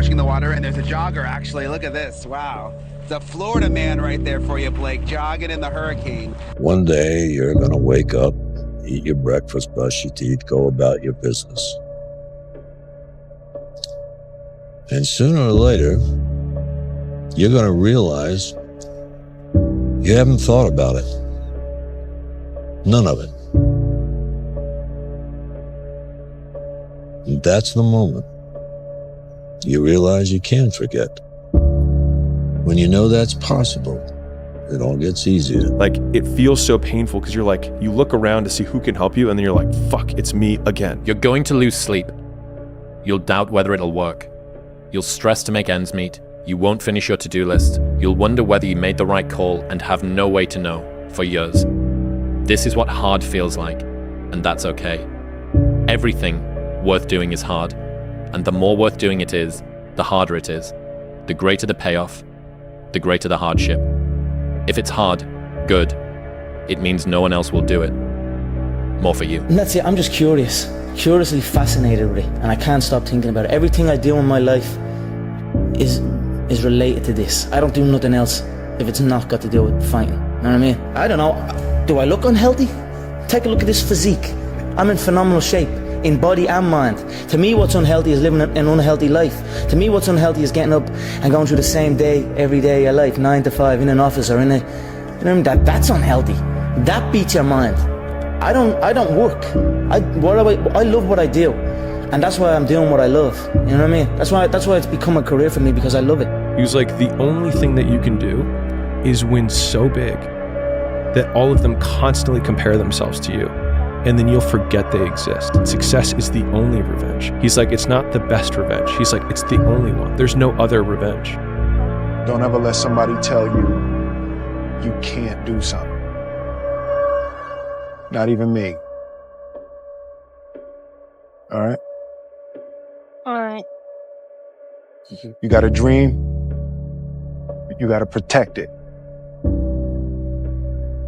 splashing the water, and there's a jogger, actually. Look at this. Wow. The Florida man right there for you, Blake, jogging in the hurricane. One day, you're going to wake up, eat your breakfast, brush your teeth, go about your business. And sooner or later, you're going to realize you haven't thought about it. None of it. And that's the moment you realize you can forget. When you know that's possible, it all gets easier. Like, it feels so painful because you're like, you look around to see who can help you, and then you're like, fuck, it's me again. You're going to lose sleep. You'll doubt whether it'll work. You'll stress to make ends meet. You won't finish your to-do list. You'll wonder whether you made the right call and have no way to know for years. This is what hard feels like, and that's okay. Everything worth doing is hard, and the more worth doing it is, the harder it is. The greater the payoff, the greater the hardship. If it's hard, good. It means no one else will do it. More for you. And that's it, I'm just curiously fascinated with it, and I can't stop thinking about it. Everything I do in my life is related to this. I don't do nothing else if it's not got to do with fighting. You know what I mean? I don't know. Do I look unhealthy? Take a look at this physique. I'm in phenomenal shape, in body and mind. To me, what's unhealthy is living an unhealthy life. To me, what's unhealthy is getting up and going through the same day every day of your life, 9 to 5, in an office or in a, you know what I mean? That's unhealthy. That beats your mind. I don't work. I love what I do. And that's why I'm doing what I love. You know what I mean? That's why it's become a career for me, because I love it. He was like, the only thing that you can do is win so big that all of them constantly compare themselves to you, and then you'll forget they exist. Success is the only revenge. He's like, it's not the best revenge. He's like, it's the only one. There's no other revenge. Don't ever let somebody tell you you can't do something. Not even me. All right? All right. You got a dream, you got to protect it.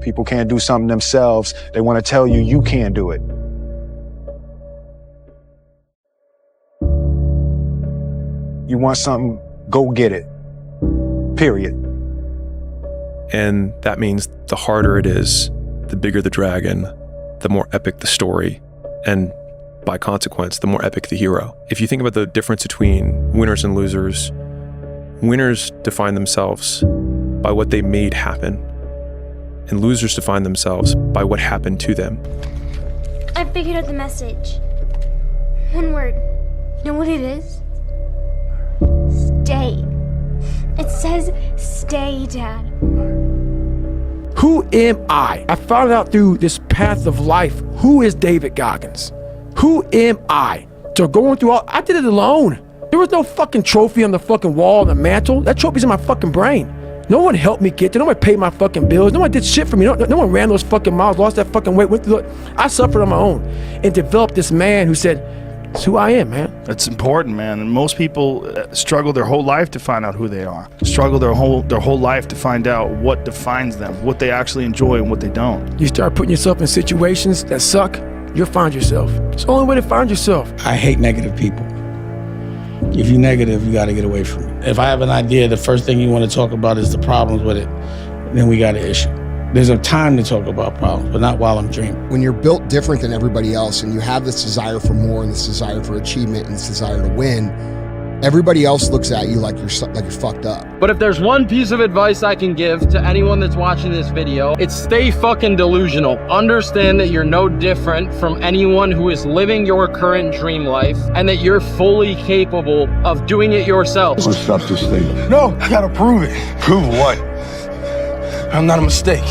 People can't do something themselves. They want to tell you you can't do it. You want something, go get it. Period. And that means the harder it is, the bigger the dragon, the more epic the story, and by consequence, the more epic the hero. If you think about the difference between winners and losers, winners define themselves by what they made happen, and losers define themselves by what happened to them. I figured out the message. One word. You know what it is? Stay. It says stay, Dad. Who am I? I found out through this path of life, who is David Goggins? Who am I? So going through I did it alone. There was no fucking trophy on the fucking wall, on the mantle. That trophy's in my fucking brain. No one helped me get there. No one paid my fucking bills. No one did shit for me. No one ran those fucking miles, lost that fucking weight, went through it. I suffered on my own and developed this man who said, it's who I am, man. That's important, man. And most people struggle their whole life to find out who they are. Struggle their whole life to find out what defines them, what they actually enjoy and what they don't. You start putting yourself in situations that suck, you'll find yourself. It's the only way to find yourself. I hate negative people. If you're negative, you gotta get away from it. If I have an idea, the first thing you want to talk about is the problems with it, then we got an issue. There's a time to talk about problems, but not while I'm dreaming. When you're built different than everybody else and you have this desire for more and this desire for achievement and this desire to win, everybody else looks at you like you're fucked up. But if there's one piece of advice I can give to anyone that's watching this video, it's stay fucking delusional. Understand that you're no different from anyone who is living your current dream life and that you're fully capable of doing it yourself. Let's stop this thing. No, I gotta prove it. Prove what? I'm not a mistake.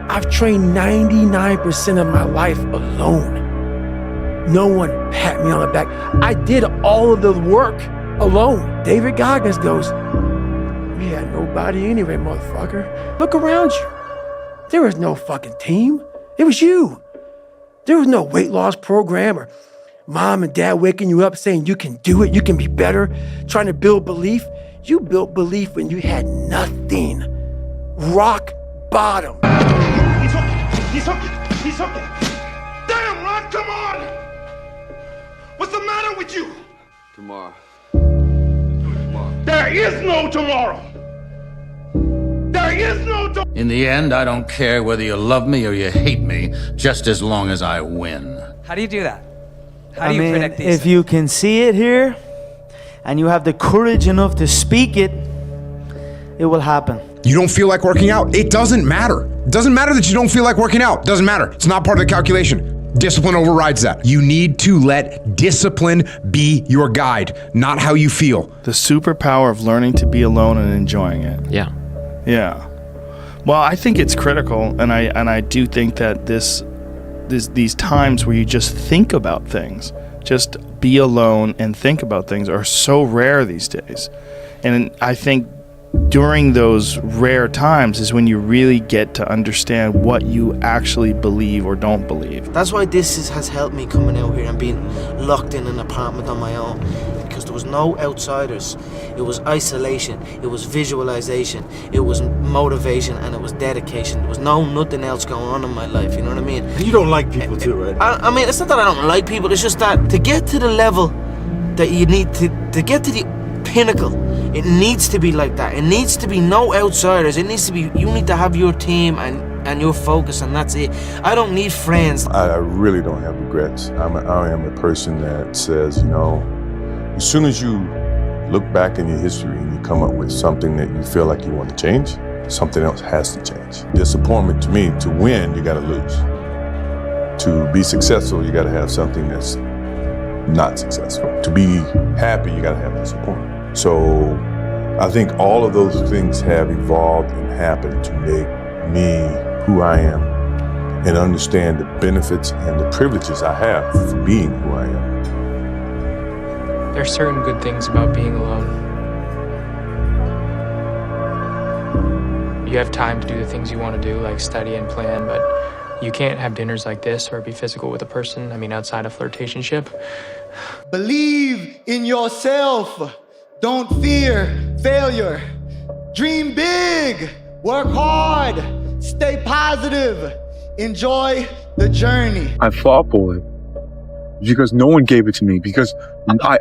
I've trained 99% of my life alone. No one pat me on the back. I did all of the work alone. David Goggins goes, we had nobody anyway, motherfucker. Look around you. There was no fucking team. It was you. There was no weight loss program or mom and dad waking you up saying you can do it, you can be better, trying to build belief. You built belief when you had nothing. Rock bottom. He's hooking. Damn, Ron, come on! What's the matter with you? Tomorrow. There is no tomorrow. There is no tomorrow. In the end, I don't care whether you love me or you hate me, just as long as I win. How do you do that? How do you predict these if you can see it here, and you have the courage enough to speak it, it will happen. You don't feel like working out? It doesn't matter. It doesn't matter that you don't feel like working out. It doesn't matter. It's not part of the calculation. Discipline overrides that. You need to let discipline be your guide, not how you feel. The superpower of learning to be alone and enjoying it. Yeah. Yeah. Well, I think it's critical, and I do think that these times where you just think about things, just be alone and think about things, are so rare these days. And I think during those rare times is when you really get to understand what you actually believe or don't believe. That's why this has helped me coming out here and being locked in an apartment on my own, because there was no outsiders. It was isolation, it was visualization, it was motivation, and it was dedication. There was nothing else going on in my life, you know what I mean? And you don't like people too, right? I mean, it's not that I don't like people, it's just that to get to the level that you need to get to the pinnacle, it needs to be like that. It needs to be no outsiders. It needs to be, you need to have your team and your focus, and that's it. I don't need friends. I really don't have regrets. I am a person that says, you know, as soon as you look back in your history and you come up with something that you feel like you want to change, something else has to change. Disappointment, to me, to win, you got to lose. To be successful, you got to have something that's not successful. To be happy, you got to have disappointment. So I think all of those things have evolved and happened to make me who I am and understand the benefits and the privileges I have for being who I am. There are certain good things about being alone. You have time to do the things you want to do, like study and plan, but you can't have dinners like this or be physical with a person, outside of flirtationship. Believe in yourself. Don't fear failure. Dream big. Work hard. Stay positive. Enjoy the journey. I fought for it because no one gave it to me, because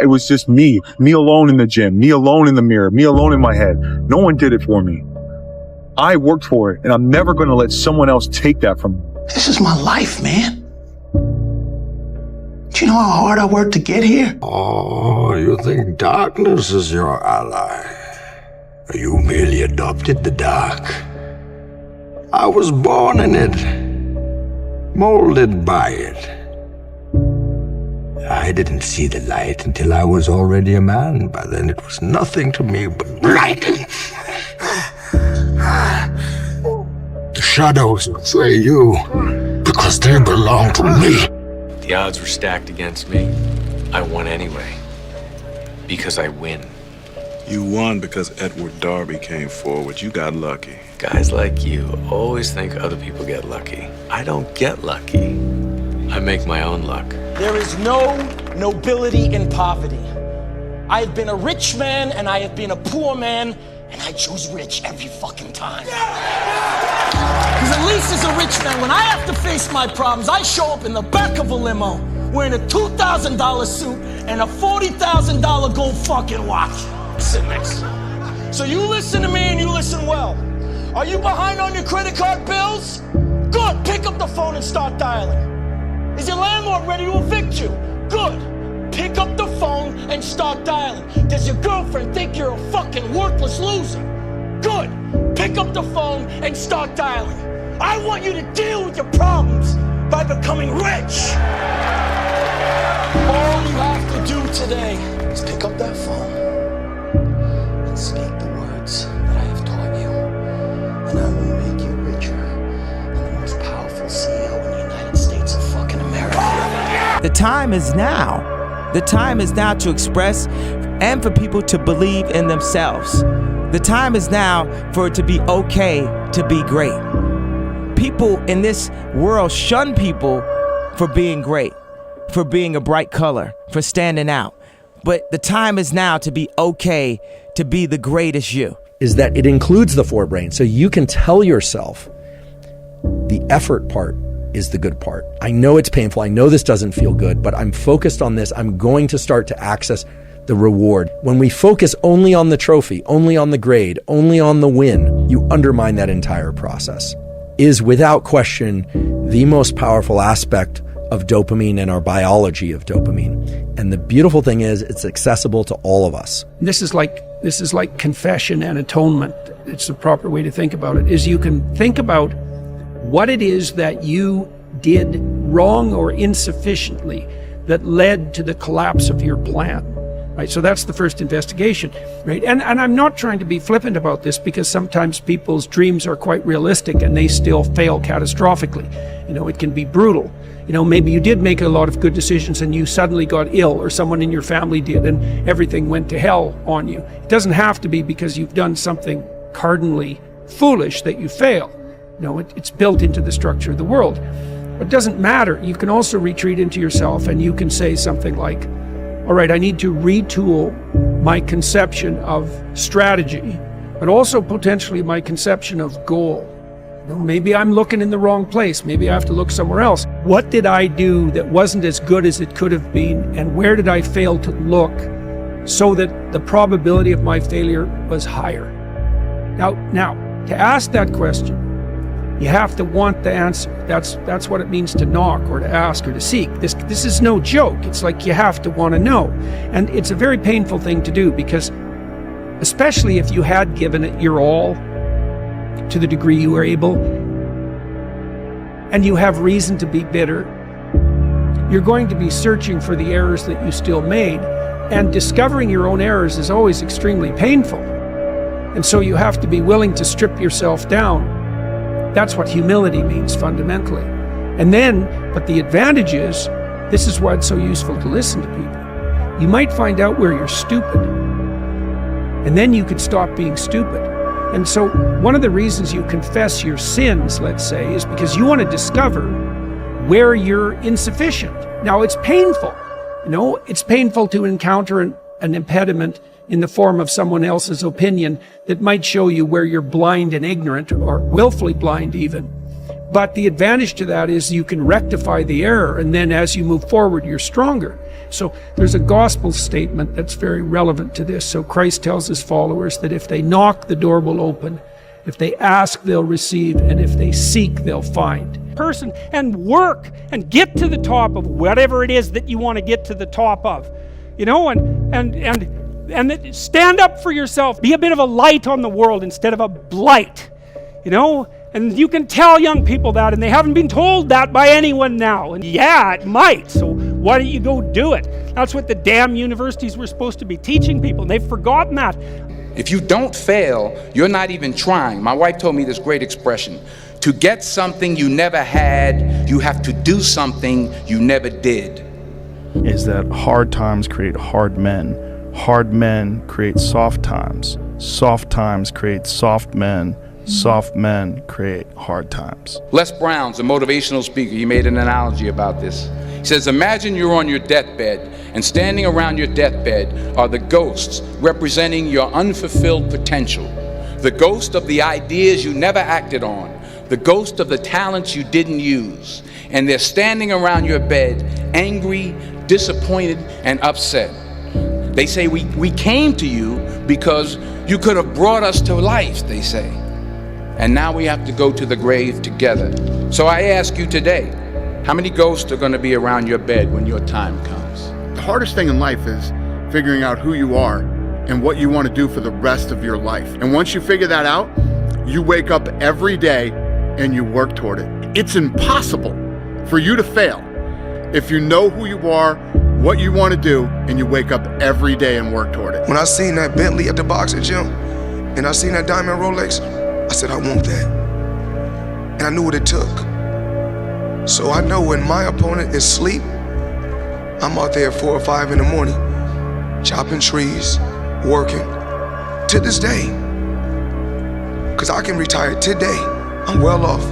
it was just me alone in the gym, me alone in the mirror, me alone in my head. No one did it for me. I worked for it, and I'm never going to let someone else take that from me. This is my life, man. Do you know how hard I worked to get here? Oh, you think darkness is your ally? You merely adopted the dark. I was born in it, molded by it. I didn't see the light until I was already a man. By then it was nothing to me but light. The shadows betray you because they belong to me. The odds were stacked against me. I won anyway. Because I win. You won because Edward Darby came forward. You got lucky. Guys like you always think other people get lucky. I don't get lucky. I make my own luck. There is no nobility in poverty. I have been a rich man and I have been a poor man, and I choose rich every fucking time. Because at least as a rich man, when I have to face my problems, I show up in the back of a limo wearing a $2,000 suit and a $40,000 gold fucking watch. Sit next. So you listen to me and you listen well. Are you behind on your credit card bills? Good, pick up the phone and start dialing. Is your landlord ready to evict you? Good, pick up the phone and start dialing. Does your girlfriend think you're a fucking worthless loser? Good, pick up the phone and start dialing. I want you to deal with your problems by becoming rich. All you have to do today is pick up that phone and speak the words that I have taught you, and I will make you richer and the most powerful CEO in the United States of fucking America. The time is now. The time is now to express and for people to believe in themselves. The time is now for it to be okay to be great. People in this world shun people for being great, for being a bright color, for standing out. But the time is now to be okay to be the greatest you. Is that it includes the forebrain, so you can tell yourself the effort part is the good part. I know it's painful. I know this doesn't feel good, but I'm focused on this. I'm going to start to access the reward. When we focus only on the trophy, only on the grade, only on the win, you undermine that entire process. Is without question the most powerful aspect of dopamine and our biology of dopamine. And the beautiful thing is it's accessible to all of us. This is like confession and atonement. It's the proper way to think about it, is you can think about what it is that you did wrong or insufficiently that led to the collapse of your plan. Right? So that's the first investigation, right? And I'm not trying to be flippant about this, because sometimes people's dreams are quite realistic and they still fail catastrophically. You know, it can be brutal. You know, maybe you did make a lot of good decisions and you suddenly got ill, or someone in your family did, and everything went to hell on you. It doesn't have to be because you've done something cardinally foolish that you fail. You know, it's built into the structure of the world. But it doesn't matter. You can also retreat into yourself and you can say something like, all right, I need to retool my conception of strategy, but also potentially my conception of goal. You know, maybe I'm looking in the wrong place. Maybe I have to look somewhere else. What did I do that wasn't as good as it could have been? And where did I fail to look so that the probability of my failure was higher? Now, to ask that question, you have to want the answer. That's what it means to knock or to ask or to seek. This is no joke. It's like you have to want to know. And it's a very painful thing to do, because especially if you had given it your all to the degree you were able, and you have reason to be bitter, you're going to be searching for the errors that you still made. And discovering your own errors is always extremely painful. And so you have to be willing to strip yourself down. That's what humility means fundamentally. And then, but the advantage is, this is why it's so useful to listen to people. You might find out where you're stupid, and then you could stop being stupid. And so one of the reasons you confess your sins, let's say, is because you want to discover where you're insufficient. Now, it's painful. You know, it's painful to encounter an impediment in the form of someone else's opinion that might show you where you're blind and ignorant, or willfully blind even. But the advantage to that is you can rectify the error, and then as you move forward, you're stronger. So there's a gospel statement that's very relevant to this. So Christ tells his followers that if they knock, the door will open. If they ask, they'll receive. And if they seek, they'll find. Person and work and get to the top of whatever it is that you want to get to the top of. You know, and stand up for yourself. Be a bit of a light on the world instead of a blight. You know? And you can tell young people that, and they haven't been told that by anyone now. And yeah, it might. So why don't you go do it? That's what the damn universities were supposed to be teaching people, and they've forgotten that. If you don't fail, you're not even trying. My wife told me this great expression. To get something you never had, you have to do something you never did. Is that hard times create hard men. Hard men create soft times. Soft times create soft men. Soft men create hard times. Les Brown's a motivational speaker. He made an analogy about this. He says, imagine you're on your deathbed, and standing around your deathbed are the ghosts representing your unfulfilled potential. The ghost of the ideas you never acted on. The ghost of the talents you didn't use. And they're standing around your bed, angry, disappointed, and upset. They say, we came to you because you could have brought us to life, they say. And now we have to go to the grave together. So I ask you today, how many ghosts are going to be around your bed when your time comes? The hardest thing in life is figuring out who you are and what you want to do for the rest of your life. And once you figure that out, you wake up every day and you work toward it. It's impossible for you to fail if you know who you are, what you want to do, and you wake up every day and work toward it. When I seen that Bentley at the boxing gym and I seen that diamond Rolex, I said, I want that. And I knew what it took. So I know when my opponent is asleep, I'm out there at 4 or 5 in the morning, chopping trees, working, to this day. Because I can retire today. I'm well off,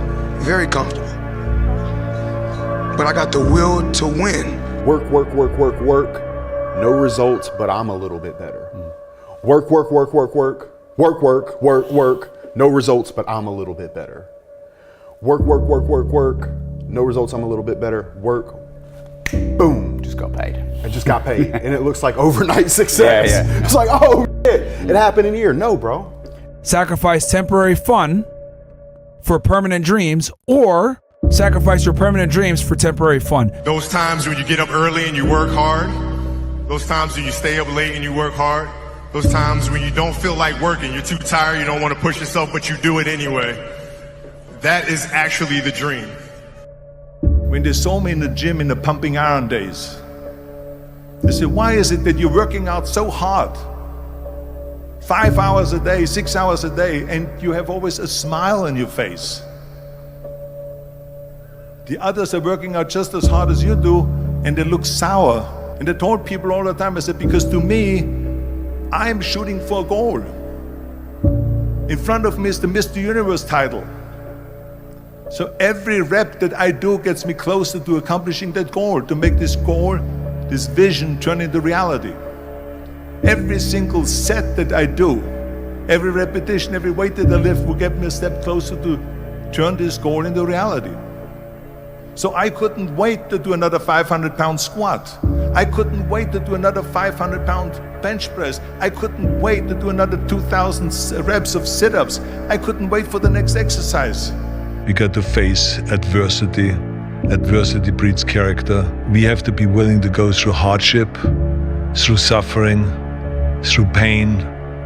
very comfortable. But I got the will to win. Work, work, work, work, work. No results, but I'm a little bit better. Work, work, work, work, work. Work, work, work, work. No results, but I'm a little bit better. Work, work, work, work, work. No results, I'm a little bit better. Work, boom, just got paid. I just got paid. And it looks like overnight success. Yeah. It's like, oh shit, it happened in a year. No, bro. Sacrifice temporary fun for permanent dreams, or sacrifice your permanent dreams for temporary fun. Those times when you get up early and you work hard, those times when you stay up late and you work hard, those times when you don't feel like working, you're too tired, you don't want to push yourself, but you do it anyway. That is actually the dream. When they saw me in the gym in the pumping iron days, they said, why is it that you're working out so hard? 5 hours a day, 6 hours a day, and you have always a smile on your face. The others are working out just as hard as you do, and they look sour. And I told people all the time, I said, because to me, I'm shooting for a goal. In front of me is the Mr. Universe title. So every rep that I do gets me closer to accomplishing that goal, to make this goal, this vision turn into reality. Every single set that I do, every repetition, every weight that I lift will get me a step closer to turn this goal into reality. So I couldn't wait to do another 500-pound squat. I couldn't wait to do another 500-pound bench press. I couldn't wait to do another 2,000 reps of sit-ups. I couldn't wait for the next exercise. We got to face adversity. Adversity breeds character. We have to be willing to go through hardship, through suffering, through pain,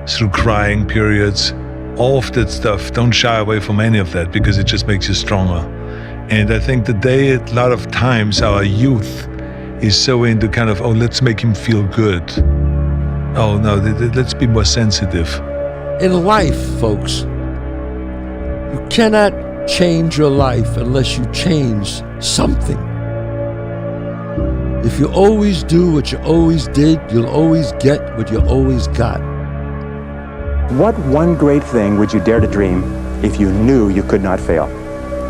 through crying periods. All of that stuff, don't shy away from any of that, because it just makes you stronger. And I think today, a lot of times, our youth is so into kind of, oh, let's make him feel good. Oh, no, let's be more sensitive. In life, folks, you cannot change your life unless you change something. If you always do what you always did, you'll always get what you always got. What one great thing would you dare to dream if you knew you could not fail?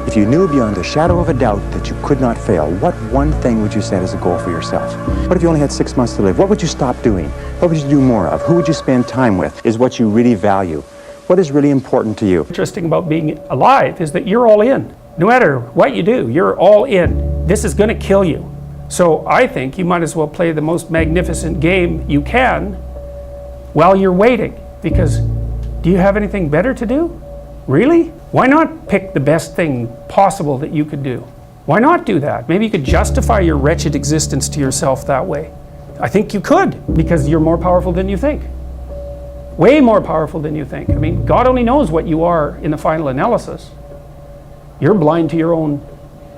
If you knew beyond a shadow of a doubt that you could not fail, what one thing would you set as a goal for yourself? What if you only had 6 months to live? What would you stop doing? What would you do more of? Who would you spend time with? Is what you really value? What is really important to you? Interesting about being alive is that you're all in. No matter what you do, you're all in. This is going to kill you. So I think you might as well play the most magnificent game you can while you're waiting. Because do you have anything better to do? Really? Why not pick the best thing possible that you could do? Why not do that? Maybe you could justify your wretched existence to yourself that way. I think you could, because you're more powerful than you think. Way more powerful than you think. I mean, God only knows what you are in the final analysis. You're blind to your own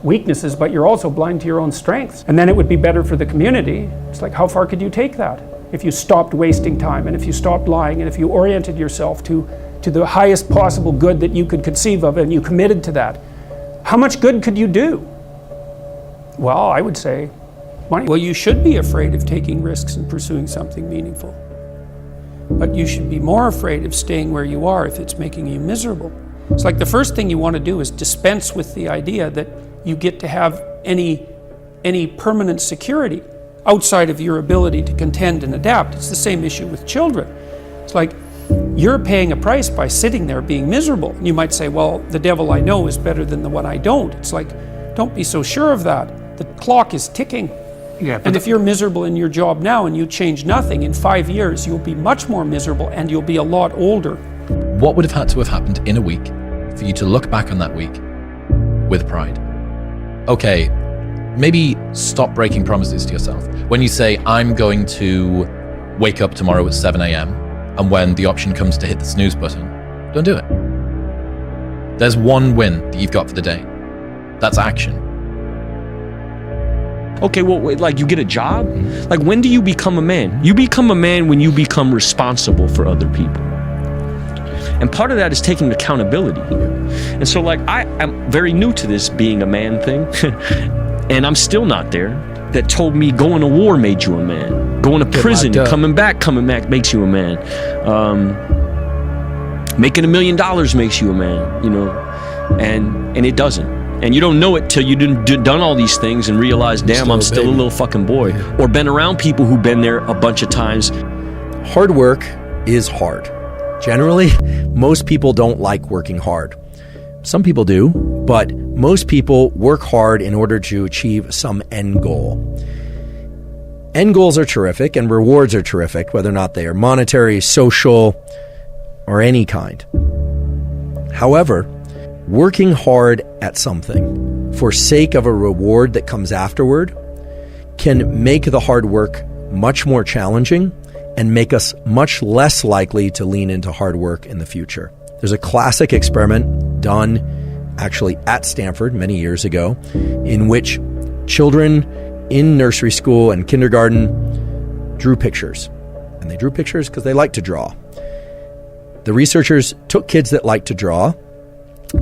weaknesses, but you're also blind to your own strengths. And then it would be better for the community. It's like, how far could you take that? If you stopped wasting time, and if you stopped lying, and if you oriented yourself to the highest possible good that you could conceive of, and you committed to that, how much good could you do? Well, I would say, well, you should be afraid of taking risks and pursuing something meaningful. But you should be more afraid of staying where you are if it's making you miserable. It's like the first thing you want to do is dispense with the idea that you get to have any permanent security outside of your ability to contend and adapt. It's the same issue with children. It's like you're paying a price by sitting there being miserable. You might say, well, the devil I know is better than the one I don't. It's like, don't be so sure of that. The clock is ticking. Yeah, and if you're miserable in your job now and you change nothing, in 5 years you'll be much more miserable and you'll be a lot older. What would have had to have happened in a week for you to look back on that week with pride? Okay, maybe stop breaking promises to yourself. When you say, I'm going to wake up tomorrow at 7 a.m. and when the option comes to hit the snooze button, don't do it. There's one win that you've got for the day. That's action. Okay, well, like you get a job? Like when do you become a man? You become a man when you become responsible for other people. And part of that is taking accountability. And so like I'm very new to this being a man thing. And I'm still not there. That told me going to war made you a man. Going to prison, coming back makes you a man. Making $1 million makes you a man, you know, and it doesn't. And you don't know it till you've done all these things and realize, damn, I'm still a little fucking boy. Yeah. Or been around people who've been there a bunch of times. Hard work is hard. Generally, most people don't like working hard. Some people do, but most people work hard in order to achieve some end goal. End goals are terrific and rewards are terrific, whether or not they are monetary, social, or any kind. However, working hard at something for sake of a reward that comes afterward can make the hard work much more challenging and make us much less likely to lean into hard work in the future. There's a classic experiment done actually at Stanford many years ago in which children in nursery school and kindergarten drew pictures. And they drew pictures because they like to draw. The researchers took kids that like to draw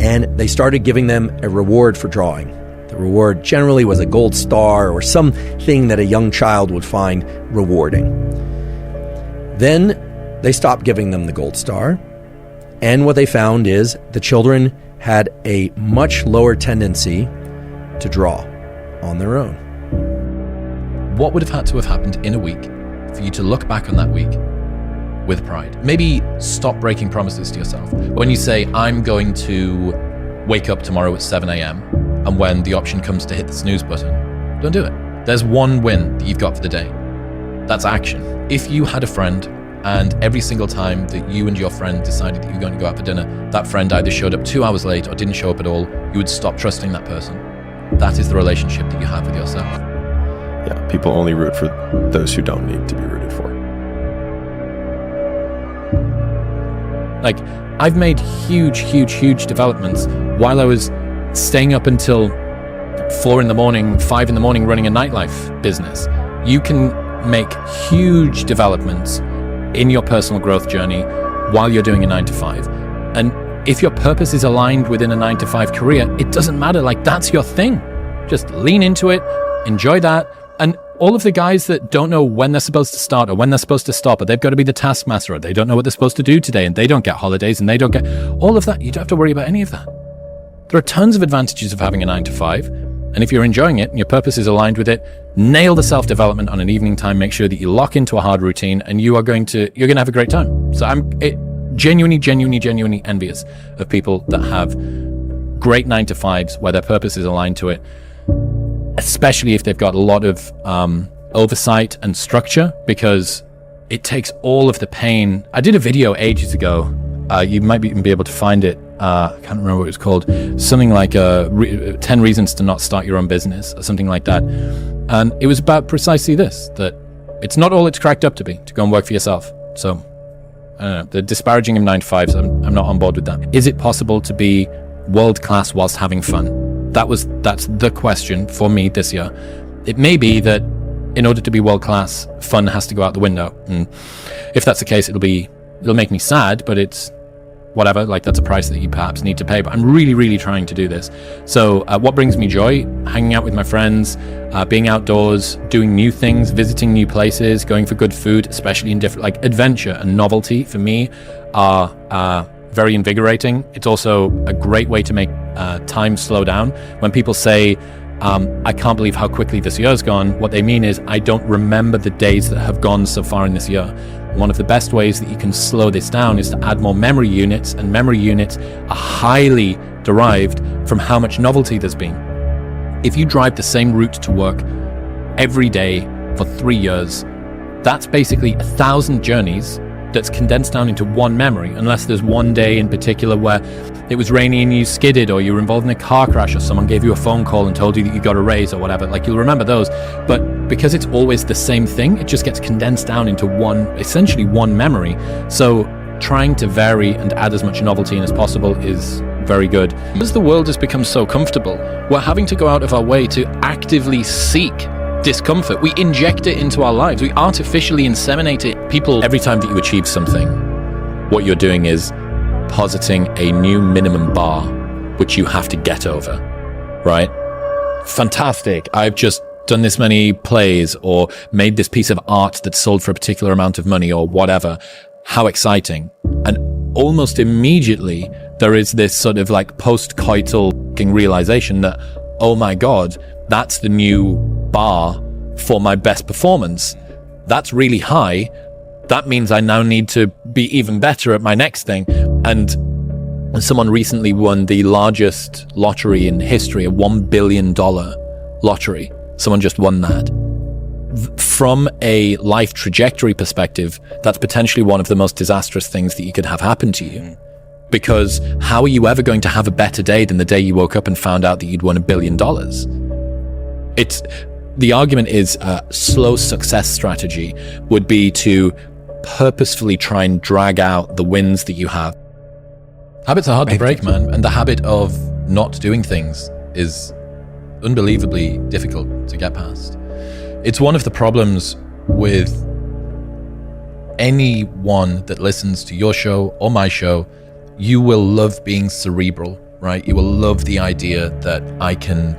and they started giving them a reward for drawing. The reward generally was a gold star or something that a young child would find rewarding. Then they stopped giving them the gold star, and what they found is the children had a much lower tendency to draw on their own. What would have had to have happened in a week for you to look back on that week with pride? Maybe stop breaking promises to yourself. When you say, I'm going to wake up tomorrow at 7 a.m., and when the option comes to hit the snooze button, don't do it. There's one win that you've got for the day. That's action. If you had a friend and every single time that you and your friend decided that you were going to go out for dinner, that friend either showed up 2 hours late or didn't show up at all, you would stop trusting that person. That is the relationship that you have with yourself. Yeah, people only root for those who don't need to be rooted for. Like, I've made huge developments while I was staying up until 4 in the morning, 5 in the morning running a nightlife business. You can make huge developments in your personal growth journey while you're doing a 9-to-5. And if your purpose is aligned within a 9-to-5 career, it doesn't matter. Like, that's your thing. Just lean into it, enjoy that. And all of the guys that don't know when they're supposed to start or when they're supposed to stop, or they've got to be the taskmaster, or they don't know what they're supposed to do today, and they don't get holidays, and they don't get all of that, you don't have to worry about any of that. There are tons of advantages of having a 9-to-5. And if you're enjoying it and your purpose is aligned with it, nail the self-development on an evening time. Make sure that you lock into a hard routine, and you're going to have a great time. So I'm genuinely envious of people that have great 9-to-5s where their purpose is aligned to it, especially if they've got a lot of oversight and structure, because it takes all of the pain. I did a video ages ago. You might even be able to find it. I can't remember what it was called. Something like 10 reasons to not start your own business or something like that. And it was about precisely this, that it's not all it's cracked up to be, to go and work for yourself. So, I don't know, the disparaging of 9-to-5s, I'm not on board with that. Is it possible to be world-class whilst having fun? That's the question for me this year. It may be that in order to be world-class, fun has to go out the window. And if that's the case, it'll make me sad, but it's whatever, like that's a price that you perhaps need to pay. But I'm really trying to do this. So what brings me joy? Hanging out with my friends, being outdoors, doing new things, visiting new places, going for good food, especially in different, like adventure and novelty for me are very invigorating. It's also a great way to make time slow down. When people say, I can't believe how quickly this year's gone, what they mean is I don't remember the days that have gone so far in this year. One of the best ways that you can slow this down is to add more memory units, and memory units are highly derived from how much novelty there's been. If you drive the same route to work every day for 3 years, that's basically 1,000 journeys that's condensed down into one memory, unless there's one day in particular where it was rainy and you skidded, or you were involved in a car crash, or someone gave you a phone call and told you that you got a raise or whatever. Like, you'll remember those. But because it's always the same thing, it just gets condensed down into essentially one memory. So trying to vary and add as much novelty in as possible is very good. As the world has become so comfortable, we're having to go out of our way to actively seek discomfort. We inject it into our lives. We artificially inseminate it. People, every time that you achieve something, what you're doing is positing a new minimum bar which you have to get over, right? Fantastic. I've just done this many plays or made this piece of art that's sold for a particular amount of money or whatever. How exciting. And almost immediately there is this sort of like post-coital realization that, oh my God, that's the new bar for my best performance. That's really high. That means I now need to be even better at my next thing. And And someone recently won the largest lottery in history, a $1 billion lottery. Someone just won that. From a life trajectory perspective, that's potentially one of the most disastrous things that you could have happen to you. Because how are you ever going to have a better day than the day you woke up and found out that you'd won $1 billion? The argument is a slow success strategy would be to purposefully try and drag out the wins that you have. Habits are hard to break, man, and the habit of not doing things is unbelievably difficult to get past. It's one of the problems with anyone that listens to your show or my show. You will love being cerebral, right? You will love the idea that I can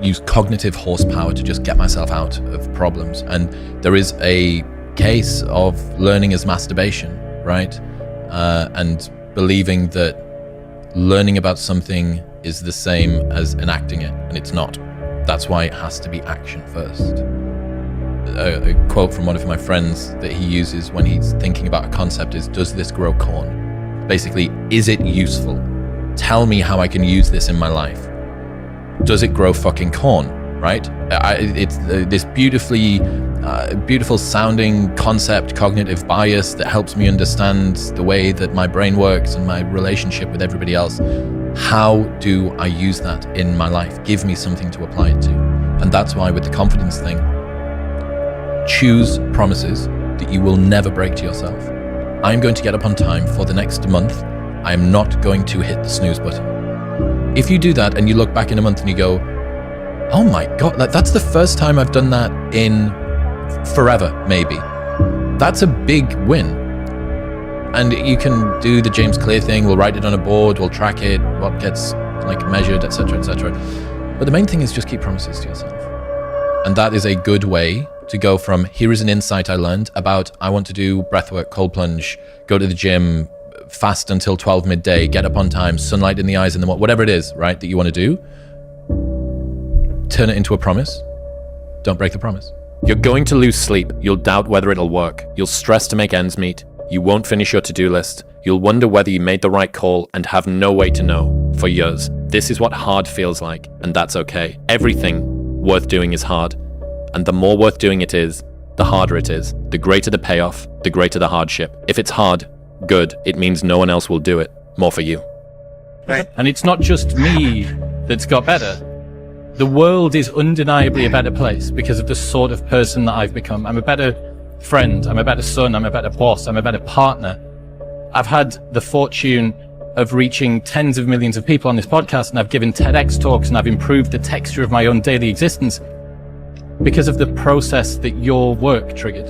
use cognitive horsepower to just get myself out of problems. And there is a case of learning as masturbation, right? And believing that learning about something is the same as enacting it, and it's not. That's why it has to be action first. A quote from one of my friends that he uses when he's thinking about a concept is, does this grow corn? Basically, is it useful? Tell me how I can use this in my life. Does it grow fucking corn, right? It's this beautiful sounding concept, cognitive bias that helps me understand the way that my brain works and my relationship with everybody else. How do I use that in my life? Give me something to apply it to. And that's why with the confidence thing, choose promises that you will never break to yourself. I'm going to get up on time for the next month. I'm not going to hit the snooze button. If you do that and you look back in a month and you go, oh my God, that's the first time I've done that in forever, maybe. That's a big win. And you can do the James Clear thing. We'll write it on a board, we'll track it, what gets measured, etc., etc. But the main thing is just keep promises to yourself. And that is a good way to go from, here is an insight I learned about, I want to do breathwork, cold plunge, go to the gym, fast until 12 midday, get up on time, sunlight in the eyes, and then whatever it is, right, that you want to do, turn it into a promise. Don't break the promise. You're going to lose sleep. You'll doubt whether it'll work. You'll stress to make ends meet. You won't finish your to-do list. You'll wonder whether you made the right call and have no way to know for years. This is what hard feels like, and that's okay. Everything worth doing is hard. And the more worth doing it is, the harder it is. The greater the payoff, the greater the hardship. If it's hard, good. It means no one else will do it. More for you. Right. And it's not just me that's got better. The world is undeniably a better place because of the sort of person that I've become. I'm a better friend, I'm a better son, I'm a better boss, I'm a better partner. I've had the fortune of reaching tens of millions of people on this podcast, and I've given TEDx talks, and I've improved the texture of my own daily existence because of the process that your work triggered.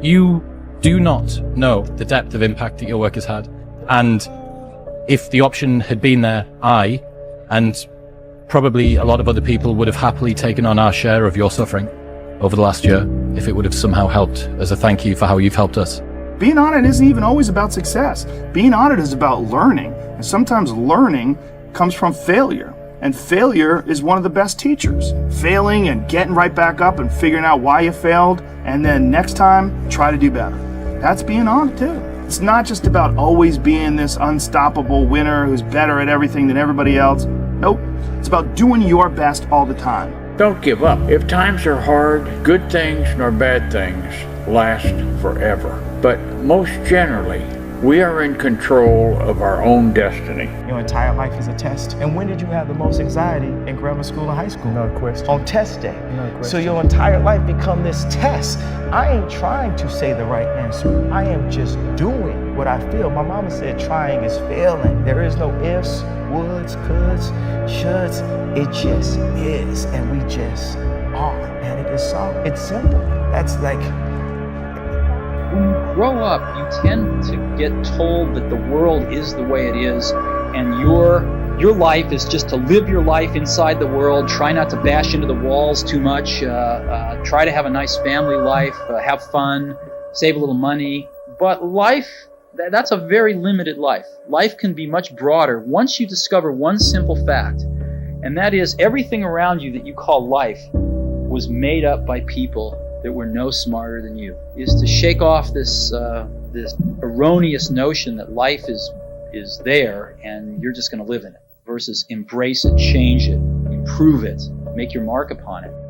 You do not know the depth of impact that your work has had. And if the option had been there, I, and probably a lot of other people, would have happily taken on our share of your suffering over the last year if it would have somehow helped as a thank you for how you've helped us. Being on it isn't even always about success. Being on it is about learning. And sometimes learning comes from failure. And failure is one of the best teachers. Failing and getting right back up and figuring out why you failed, and then next time, try to do better. That's being on it too. It's not just about always being this unstoppable winner who's better at everything than everybody else. Nope. It's about doing your best all the time. Don't give up. If times are hard, good things nor bad things last forever. But most generally, we are in control of our own destiny. Your entire life is a test. And when did you have the most anxiety in grammar school and high school? No question. On test day. No question. So your entire life become this test. I ain't trying to say the right answer. I am just doing what I feel. My mama said trying is failing. There is no ifs, woulds, coulds, shoulds. It just is. And we just are. And it is so. It's simple. That's like, when you grow up, you tend to get told that the world is the way it is, and your life is just to live your life inside the world, try not to bash into the walls too much, try to have a nice family life, have fun, save a little money. But life, that's a very limited life. Life can be much broader once you discover one simple fact, and that is everything around you that you call life was made up by people that were no smarter than you. Is to shake off this erroneous notion that life is is there and you're just going to live in it, versus embrace it, change it, improve it, make your mark upon it.